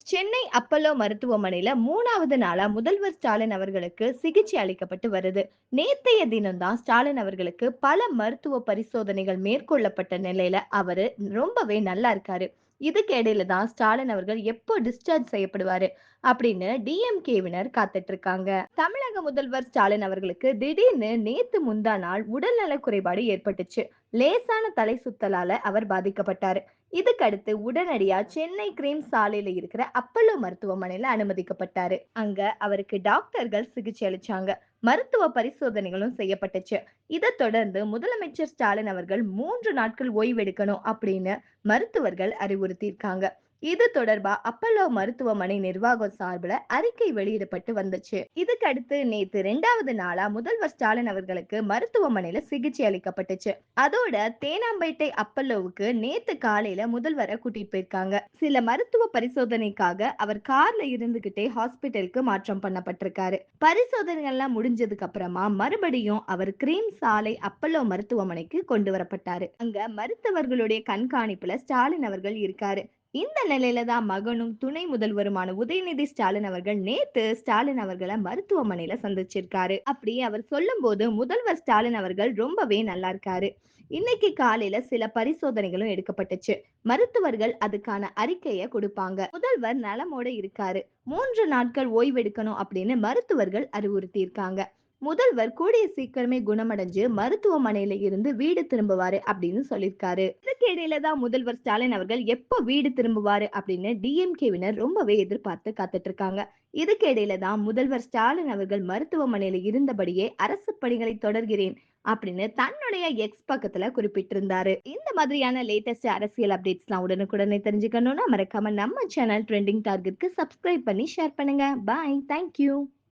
Chennai Apollo மருத்துவமனையில 3வது நாளா முதல்வர் ஸ்டாலின் அவர்களுக்கு சிகிச்சை அளிக்கப்பட்டு வருது. நேத்தைய தினம்தான் ஸ்டாலின் அவர்களுக்கு பல மருத்துவ பரிசோதனைகள் மேற்கொள்ளப்பட்ட நிலையில அவரு ரொம்பவே நல்லா இருக்காரு. இதுக்கு இடையில தான் ஸ்டாலின் அவர்கள் எப்போ டிஸ்சார்ஜ் செய்யப்படுவாரு அப்படின்னு டிஎம்கேவினர் காத்துட்டு இருக்காங்க. தமிழக முதல்வர் ஸ்டாலின் அவர்களுக்கு திடீர்னு நேத்து முந்தா நாள் உடல்நல குறைபாடு ஏற்பட்டுச்சு. லேசான தலை சுத்தலால அவர் பாதிக்கப்பட்டாரு. இதுக்கடுத்து உடனடியா சென்னை கிரீம் சாலையில இருக்கிற அப்பல்லோ மருத்துவமனையில அனுமதிக்கப்பட்டாரு. அங்க அவருக்கு டாக்டர்கள் சிகிச்சை அளிச்சாங்க. மருத்துவ பரிசோதனைகளும் செய்யப்பட்டுச்சு. இதை தொடர்ந்து முதலமைச்சர் ஸ்டாலின் அவர்கள் 3 நாட்கள் ஓய்வெடுக்கணும் அப்படின்னு மருத்துவர்கள் அறிவுறுத்தியிருக்காங்க. இது தொடர்பா அப்பல்லோ மருத்துவமனை நிர்வாகம் சார்பில் அறிக்கை வெளியிடப்பட்டு வந்துச்சு. இதுக்கடுத்து நேத்து 2வது நாளா முதல்வர் ஸ்டாலின் அவர்களுக்கு மருத்துவமனையில சிகிச்சை அளிக்கப்பட்டுச்சு. அதோட தேனாம்பேட்டை அப்பல்லோவுக்கு நேத்து காலையில முதல்வரை கூட்டிட்டு போயிருக்காங்க. சில மருத்துவ பரிசோதனைக்காக அவர் கார்ல இருந்துகிட்டே ஹாஸ்பிட்டலுக்கு மாற்றம் பண்ணப்பட்டிருக்காரு. பரிசோதனைகள்லாம் முடிஞ்சதுக்கு அப்புறமா மறுபடியும் அவர் கிரீம் சாலை அப்பல்லோ மருத்துவமனைக்கு கொண்டு வரப்பட்டாரு. அங்க மருத்துவர்களுடைய கண்காணிப்புல ஸ்டாலின் அவர்கள் இருக்காரு. இந்த நிலையில தான் மகனும் துணை முதல்வருமான உதயநிதி ஸ்டாலின் அவர்கள் நேத்து ஸ்டாலின் அவர்களை மருத்துவமனையில சந்திச்சிருக்காரு. அப்படி அவர் சொல்லும் போது முதல்வர் ஸ்டாலின் அவர்கள் ரொம்பவே நல்லா இருக்காரு. இன்னைக்கு காலையில சில பரிசோதனைகளும் எடுக்கப்பட்டுச்சு. மருத்துவர்கள் அதுக்கான அறிக்கையை கொடுப்பாங்க. முதல்வர் நலமோட இருக்காரு. 3 நாட்கள் ஓய்வெடுக்கணும் அப்படின்னு மருத்துவர்கள் அறிவுறுத்தி இருக்காங்க. முதல்வர் கூடிய சீக்கிரமே குணமடைஞ்சு மருத்துவமனையில இருந்து வீடு திரும்புவாரு அப்படின்னு சொல்லியிருக்காரு. இதுக்கு இடையில தான் முதல்வர் ஸ்டாலின் அவர்கள் எப்போ வீடு திரும்புவாரு அப்படின்னு டிஎம்கேவினர் ரொம்பவே எதிர்பார்த்து காத்துட்டு இருக்காங்க. இதுக்கு இடையில தான் முதல்வர் ஸ்டாலின் அவர்கள் மருத்துவமனையில இருந்தபடியே அரசு பணிகளை தொடர்கிறேன் அப்படின்னு தன்னுடைய எக்ஸ் பக்கத்துல குறிப்பிட்டிருந்தாரு. இந்த மாதிரியான லேட்டஸ்ட் அரசியல் அப்டேட்ஸ்லாம் உடனுக்குடனே தெரிஞ்சுக்கணும்னா மறக்காம நம்ம சேனல் ட்ரெண்டிங் டார்கெட்க்கு சப்ஸ்கிரைப் பண்ணி ஷேர் பண்ணுங்க. பாய், தேங்க்யூ.